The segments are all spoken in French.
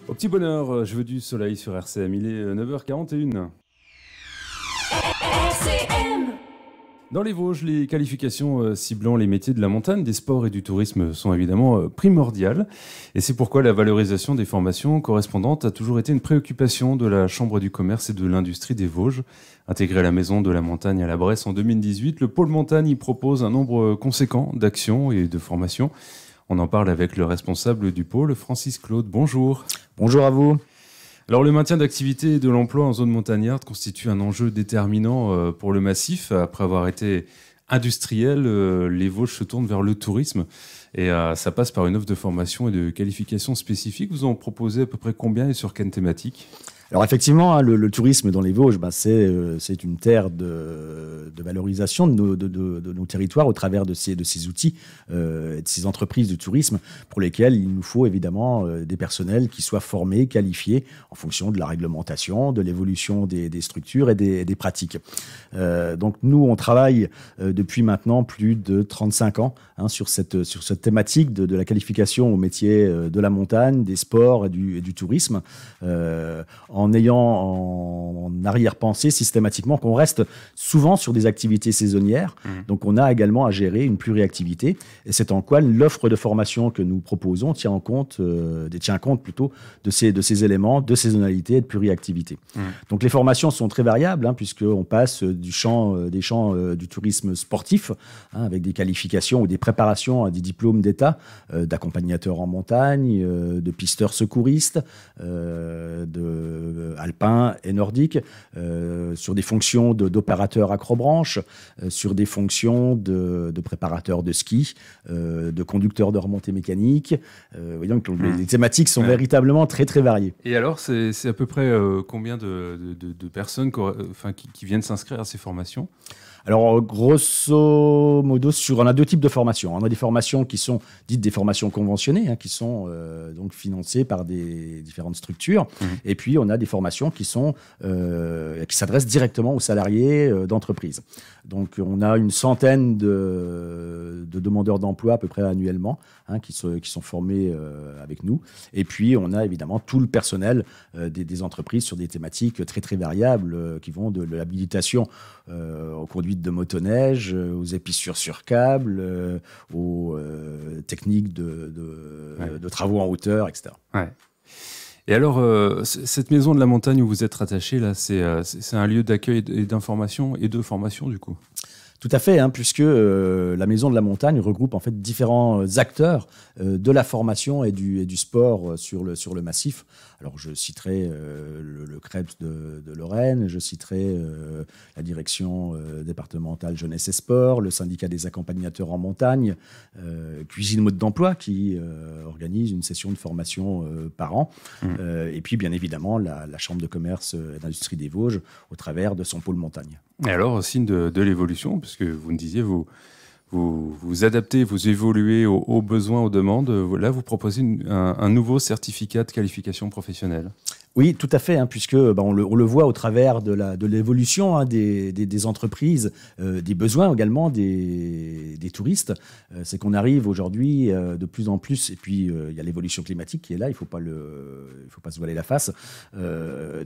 Au petit bonheur, je veux du soleil sur RCM, il est 9h41. RCM. Dans les Vosges, les qualifications ciblant les métiers de la montagne, des sports et du tourisme sont évidemment primordiales. Et c'est pourquoi la valorisation des formations correspondantes a toujours été une préoccupation de la Chambre du commerce et de l'industrie des Vosges. Intégré à la Maison de la Montagne à la Bresse en 2018, le pôle montagne y propose un nombre conséquent d'actions et de formations. On en parle avec le responsable du pôle, Francis Claude. Bonjour. Bonjour à vous. Alors le maintien d'activité et de l'emploi en zone montagnarde constitue un enjeu déterminant pour le massif. Après avoir été industriel, les Vosges se tournent vers le tourisme et ça passe par une offre de formation et de qualification spécifique. Vous en proposez à peu près combien et sur quelle thématique ? Alors effectivement, le tourisme dans les Vosges, c'est une terre de valorisation de nos territoires au travers de ces outils et de ces entreprises de tourisme pour lesquelles il nous faut évidemment des personnels qui soient formés, qualifiés en fonction de la réglementation, de l'évolution des structures et des pratiques. Donc nous, on travaille depuis maintenant plus de 35 ans sur cette thématique de la qualification au métier de la montagne, des sports et du tourisme. En ayant en arrière-pensée systématiquement qu'on reste souvent sur des activités saisonnières. Donc, on a également à gérer une pluriactivité. Et c'est en quoi l'offre de formation que nous proposons tient compte plutôt de ces éléments de saisonnalité et de pluriactivité. Donc, les formations sont très variables, puisqu'on passe des champs du tourisme sportif, avec des qualifications ou des préparations à des diplômes d'État, d'accompagnateurs en montagne, de pisteurs secouristes, alpins et nordiques, sur des fonctions d'opérateurs acrobranche, sur des fonctions de préparateurs de ski, de conducteurs de remontée mécanique. Donc, les thématiques sont véritablement très, très variées. Et alors, c'est à peu près combien de personnes qui viennent s'inscrire à ces formations ? Alors, grosso modo, on a deux types de formations. On a des formations qui sont dites des formations conventionnées, qui sont donc financées par des différentes structures. Et puis, on a des formations qui s'adressent directement aux salariés d'entreprise. Donc, on a une centaine de demandeurs d'emploi à peu près annuellement qui sont formés avec nous. Et puis, on a évidemment tout le personnel des entreprises sur des thématiques très, très variables qui vont de l'habilitation aux conduites de motoneige, aux épissures sur câble, aux techniques de travaux en hauteur, etc. Ouais. Et alors, cette maison de la montagne où vous êtes rattaché, là, c'est un lieu d'accueil et d'information et de formation, du coup ? Tout à fait, puisque la Maison de la Montagne regroupe en fait différents acteurs de la formation et du sport sur le massif. Alors je citerai le CREPS de Lorraine, je citerai la direction départementale jeunesse et sport, le syndicat des accompagnateurs en montagne, Cuisine mode d'emploi qui organise une session de formation par an, et puis bien évidemment la Chambre de commerce et d'industrie des Vosges au travers de son pôle montagne. Et alors, signe de l'évolution, puisque vous me disiez, vous adaptez, vous évoluez aux besoins, aux demandes. Là, vous proposez un nouveau certificat de qualification professionnelle. Oui, tout à fait, puisque on le voit au travers de l'évolution des entreprises, des besoins également des touristes. C'est qu'on arrive aujourd'hui de plus en plus, et puis il y a l'évolution climatique qui est là, il faut pas se voiler la face,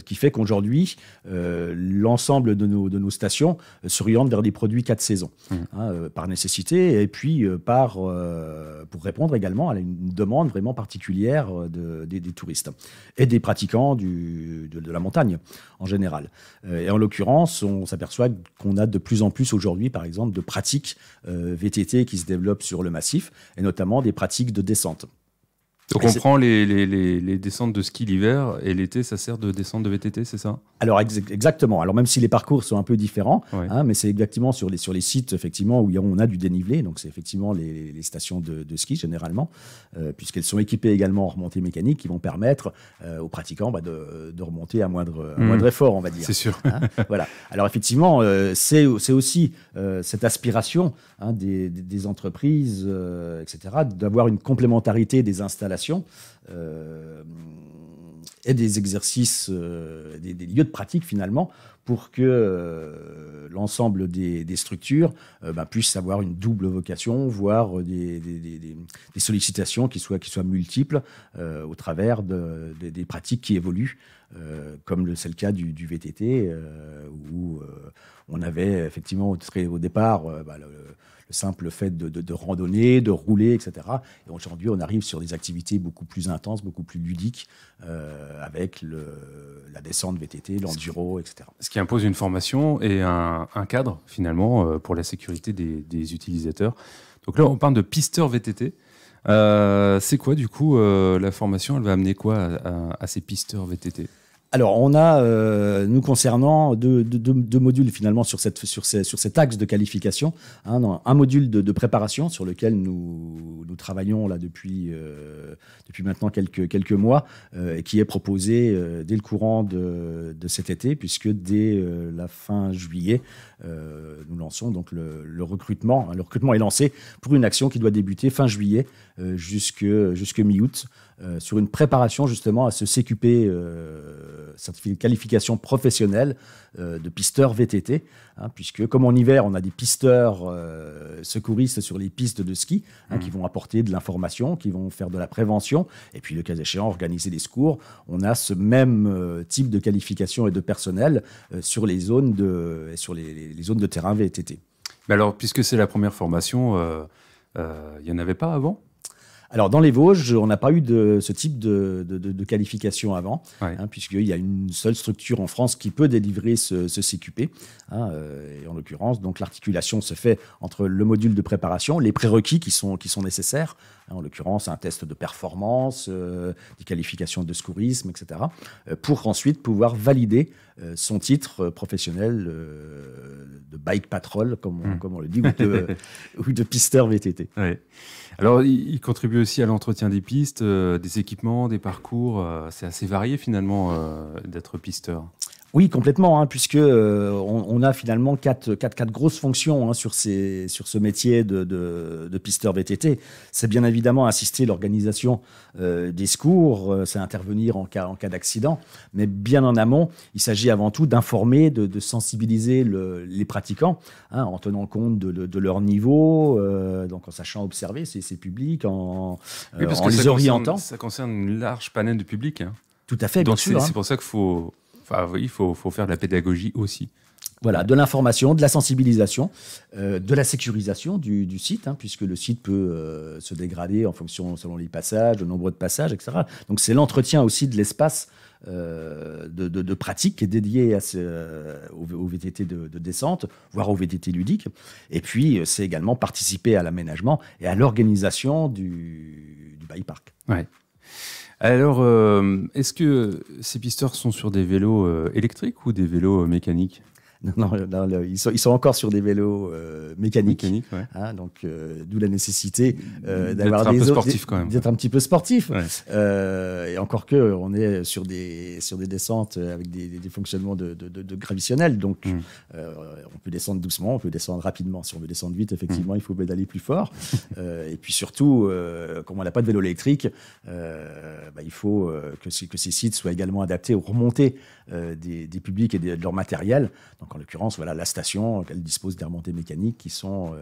qui fait qu'aujourd'hui, l'ensemble de nos stations s'orientent vers des produits 4 saisons, par nécessité, et puis pour répondre également à une demande vraiment particulière des touristes et des pratiquants de la montagne en général. Et en l'occurrence, on s'aperçoit qu'on a de plus en plus aujourd'hui, par exemple, de pratiques VTT qui se développent sur le massif, et notamment des pratiques de descente. Donc on prend les descentes de ski l'hiver et l'été, ça sert de descente de VTT, c'est ça ? Alors exactement. Alors même si les parcours sont un peu différents, ouais. Mais c'est exactement sur les sites effectivement où on a du dénivelé. Donc c'est effectivement les stations de ski généralement, puisqu'elles sont équipées également en remontée mécanique qui vont permettre aux pratiquants de remonter à moindre effort, on va dire. C'est sûr. Voilà. Alors effectivement, c'est aussi cette aspiration des entreprises, etc., d'avoir une complémentarité des installations et des exercices, des lieux de pratique finalement, pour que l'ensemble des structures puissent avoir une double vocation, voire des sollicitations qui soient multiples au travers des pratiques qui évoluent, comme c'est le cas du VTT, où on avait effectivement au départ le simple fait de randonner, de rouler, etc. Et aujourd'hui, on arrive sur des activités beaucoup plus intenses, beaucoup plus ludiques, avec la descente VTT, l'enduro, etc. Ce qui impose une formation et un cadre, finalement, pour la sécurité des utilisateurs. Donc là, on parle de pisteur VTT. C'est quoi, du coup, la formation? Elle va amener quoi à ces pisteurs VTT? Alors, on a, nous concernant, deux modules finalement sur cet axe de qualification. Un module de préparation sur lequel nous travaillons là depuis maintenant quelques mois, et qui est proposé dès le courant de cet été, puisque dès la fin juillet, nous lançons donc le recrutement. Le recrutement est lancé pour une action qui doit débuter fin juillet jusque mi-août, sur une préparation justement à ce CQP, certificat de qualification professionnelle de pisteur VTT, puisque comme en hiver, on a des pisteurs secouristes sur les pistes de ski, qui vont apporter de l'information, qui vont faire de la prévention, et puis le cas échéant, organiser des secours. On a ce même type de qualification et de personnel sur les zones de terrain VTT. Mais alors, puisque c'est la première formation, il n'y en avait pas avant? Alors, dans les Vosges, on n'a pas eu ce type de qualification avant, puisqu'il y a une seule structure en France qui peut délivrer ce CQP. Et en l'occurrence, donc l'articulation se fait entre le module de préparation, les prérequis qui sont nécessaires, en l'occurrence un test de performance, des qualifications de secourisme, etc., pour ensuite pouvoir valider son titre professionnel de bike patrol, comme on le dit, ou de pisteur VTT. Ouais. Alors, il contribue aussi à l'entretien des pistes, des équipements, des parcours. C'est assez varié finalement d'être pisteur. Oui, complètement, puisque on a finalement quatre grosses fonctions sur ce métier de pisteur VTT. C'est bien évidemment assister l'organisation des secours, c'est intervenir en cas d'accident, mais bien en amont, il s'agit avant tout d'informer, de sensibiliser les pratiquants, en tenant compte de leur niveau, donc en sachant observer ces publics, en les orientant. Ça concerne une large panel de public. Tout à fait, bien sûr. C'est pour ça qu'il faut... il faut faire de la pédagogie aussi. Voilà, de l'information, de la sensibilisation, de la sécurisation du site, puisque le site peut se dégrader selon les passages, le nombre de passages, etc. Donc c'est l'entretien aussi de l'espace de pratique qui est dédié au VTT de descente, voire au VTT ludique. Et puis c'est également participer à l'aménagement et à l'organisation du bike park. Ouais. Alors, est-ce que ces pisteurs sont sur des vélos électriques ou des vélos mécaniques? Non, ils sont encore sur des vélos mécaniques. Ouais. Donc, d'où la nécessité d'avoir d'être un petit peu sportif. Ouais. Et encore que, on est sur des descentes avec des fonctionnements de gravitionnel. Donc, on peut descendre doucement, on peut descendre rapidement. Si on veut descendre vite, effectivement, il faut pédaler plus fort. Et puis surtout, comme on n'a pas de vélo électrique, il faut que ces sites soient également adaptés aux remontées des publics et de leur matériel. Donc, en l'occurrence, voilà, la station, elle dispose des remontées mécaniques qui sont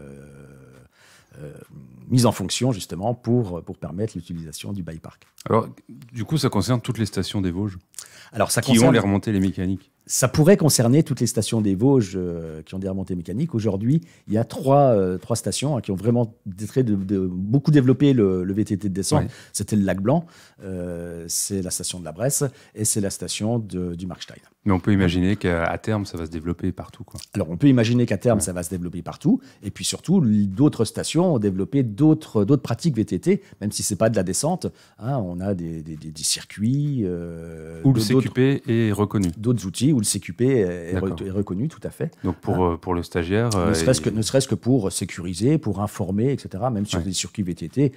mises en fonction justement pour permettre l'utilisation du bike park. Alors, du coup, ça concerne toutes les stations des Vosges qui ont les remontées les mécaniques. Ça pourrait concerner toutes les stations des Vosges qui ont des remontées mécaniques. Aujourd'hui, il y a trois stations qui ont vraiment beaucoup développé le VTT de descente. Ouais. C'était le Lac Blanc, c'est la station de la Bresse et c'est la station du Markstein. Mais on peut imaginer qu'à terme, ça va se développer partout, quoi. Alors, on peut imaginer qu'à terme, ça va se développer partout. Et puis surtout, d'autres stations ont développé d'autres pratiques VTT, même si ce n'est pas de la descente. On a des circuits. Où le CQP est reconnu. D'autres outils où le CQP est reconnu, tout à fait. Donc pour le stagiaire... Ne serait-ce que pour sécuriser, pour informer, etc., même sur des circuits VTT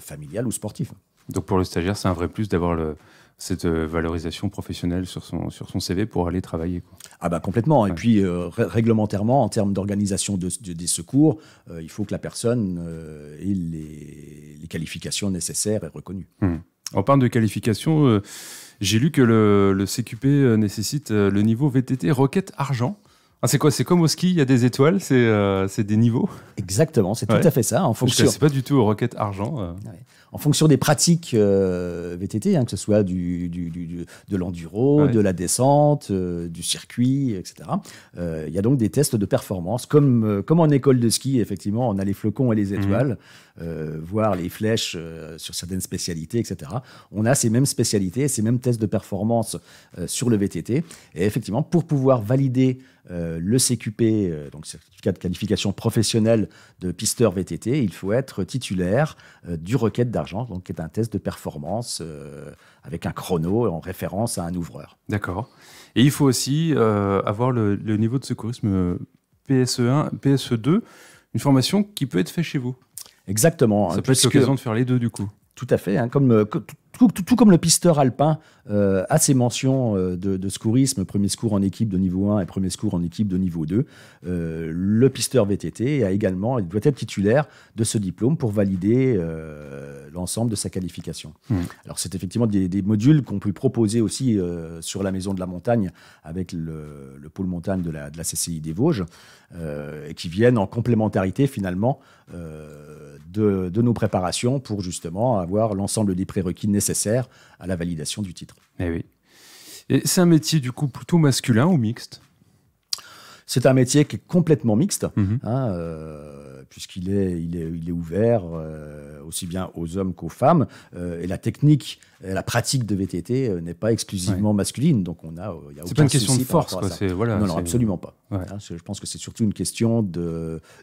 familial ou sportifs. Donc pour le stagiaire, c'est un vrai plus d'avoir cette valorisation professionnelle sur son CV pour aller travailler, quoi. Ah bah complètement. Ouais. Et puis réglementairement, en termes d'organisation des secours, il faut que la personne ait les qualifications nécessaires et reconnues. On parle de qualification... J'ai lu que le CQP nécessite le niveau VTT requête argent. Ah, c'est quoi? C'est comme au ski, il y a des étoiles, c'est des niveaux? Exactement, c'est tout à fait ça. Je ne sais pas du tout aux requêtes argent. Ouais. En fonction des pratiques VTT, que ce soit de l'enduro, de la descente, du circuit, etc. Il y a donc des tests de performance, comme en école de ski, effectivement, on a les flocons et les étoiles, voire les flèches sur certaines spécialités, etc. On a ces mêmes spécialités, ces mêmes tests de performance sur le VTT. Et effectivement, pour pouvoir valider le CQP, donc certificat de qualification professionnelle de pisteur VTT, il faut être titulaire du requête d'argent, donc qui est un test de performance avec un chrono en référence à un ouvreur. D'accord. Et il faut aussi avoir le niveau de secourisme PSE1, PSE2, une formation qui peut être faite chez vous. Exactement. Ça peut être l'occasion de faire les deux du coup. Tout à fait. Tout comme le pisteur alpin a ses mentions de secourisme, premier secours en équipe de niveau 1 et premier secours en équipe de niveau 2, le pisteur VTT il doit être titulaire de ce diplôme pour valider l'ensemble de sa qualification. Alors c'est effectivement des modules qu'on peut proposer aussi sur la Maison de la Montagne avec le pôle montagne de la CCI des Vosges et qui viennent en complémentarité finalement de nos préparations pour justement avoir l'ensemble des prérequis nécessaires à la validation du titre. Eh oui. Et c'est un métier du coup plutôt masculin ou mixte? C'est un métier qui est complètement mixte, puisqu'il est ouvert aussi bien aux hommes qu'aux femmes. Et la technique, la pratique de VTT n'est pas exclusivement masculine. Donc il y a c'est pas une question de force, quoi. Non, absolument pas. Ouais. Je pense que c'est surtout une question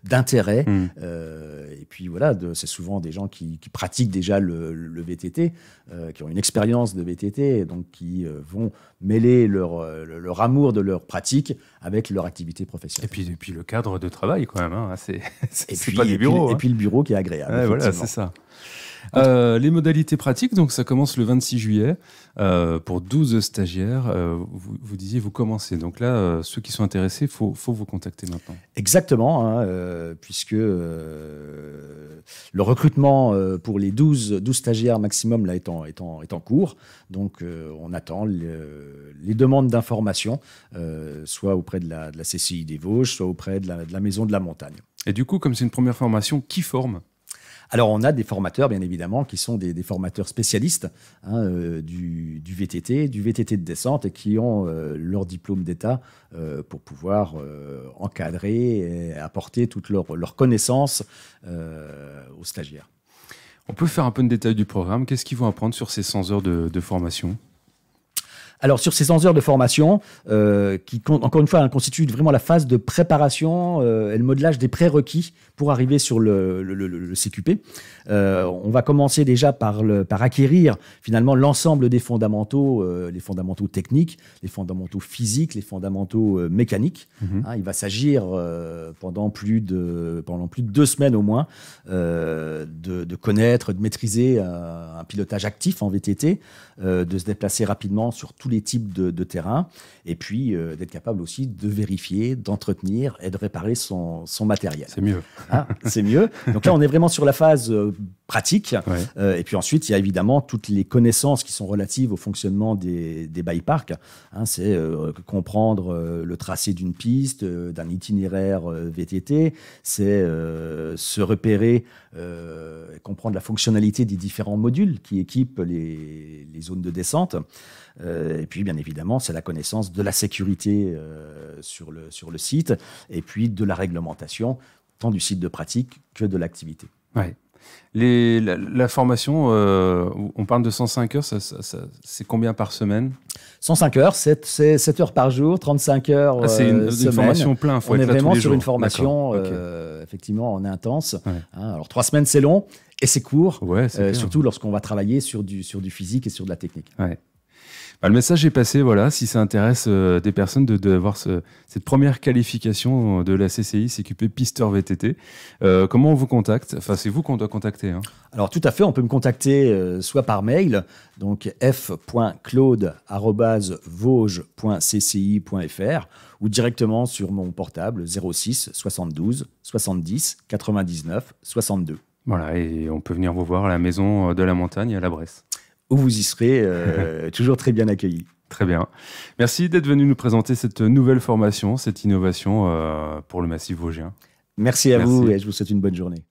d'intérêt. Et puis voilà, c'est souvent des gens qui pratiquent déjà le VTT, qui ont une expérience de VTT, donc qui vont mêler leur amour de leur pratique avec leur activité professionnelle. Et puis le cadre de travail quand même, c'est pas des bureaux. Et puis le bureau qui est agréable. Voilà, c'est ça. Les modalités pratiques, donc ça commence le 26 juillet pour 12 stagiaires. Vous disiez, vous commencez. Donc là, ceux qui sont intéressés, il faut vous contacter maintenant. Exactement, puisque le recrutement pour les 12 stagiaires maximum là, est en cours. Donc on attend les demandes d'information, soit auprès de la CCI des Vosges, soit auprès de la Maison de la Montagne. Et du coup, comme c'est une première formation, qui forme ? Alors, on a des formateurs, bien évidemment, qui sont des formateurs spécialistes du VTT, du VTT de descente, et qui ont leur diplôme d'État pour pouvoir encadrer et apporter toutes leurs connaissances aux stagiaires. On peut faire un peu de détail du programme. Qu'est-ce qu'ils vont apprendre sur ces 100 heures de formation ? Alors, sur ces 100 heures de formation, qui, encore une fois, constituent vraiment la phase de préparation et le modelage des prérequis pour arriver sur le CQP, on va commencer déjà par acquérir finalement l'ensemble des fondamentaux, les fondamentaux techniques, les fondamentaux physiques, les fondamentaux mécaniques. Il va s'agir pendant plus de 2 semaines au moins de connaître, de maîtriser un pilotage actif en VTT, de se déplacer rapidement sur tous les types de terrains, et puis d'être capable aussi de vérifier, d'entretenir et de réparer son matériel. C'est mieux. C'est mieux. Donc là, on est vraiment sur la phase pratique. Ouais. Et puis ensuite, il y a évidemment toutes les connaissances qui sont relatives au fonctionnement des bike-parks. C'est comprendre le tracé d'une piste, d'un itinéraire VTT. C'est se repérer, comprendre la fonctionnalité des différents modules qui équipent les zones de descente. Et puis, bien évidemment, c'est la connaissance de la sécurité sur le site et puis de la réglementation, tant du site de pratique que de l'activité. Ouais. La formation, on parle de 105 heures, c'est combien par semaine ? 105 heures, 7 heures par jour, 35 heures c'est une formation plein, on est vraiment sur une formation effectivement en intense. Ouais. Alors 3 semaines, c'est long et c'est court, surtout lorsqu'on va travailler sur du physique et sur de la technique. Ouais. Le message est passé, voilà, si ça intéresse des personnes d'avoir cette première qualification de la CCI, CQP Pisteur VTT. Comment on vous contacte ? Enfin, c'est vous qu'on doit contacter. Alors, tout à fait, on peut me contacter soit par mail, donc f.claude@vosges.cci.fr ou directement sur mon portable 06 72 70 99 62. Voilà, et on peut venir vous voir à la Maison de la Montagne à la Bresse. où vous y serez toujours très bien accueillis. Très bien. Merci d'être venu nous présenter cette nouvelle formation, cette innovation pour le Massif vosgien. Merci à vous et je vous souhaite une bonne journée.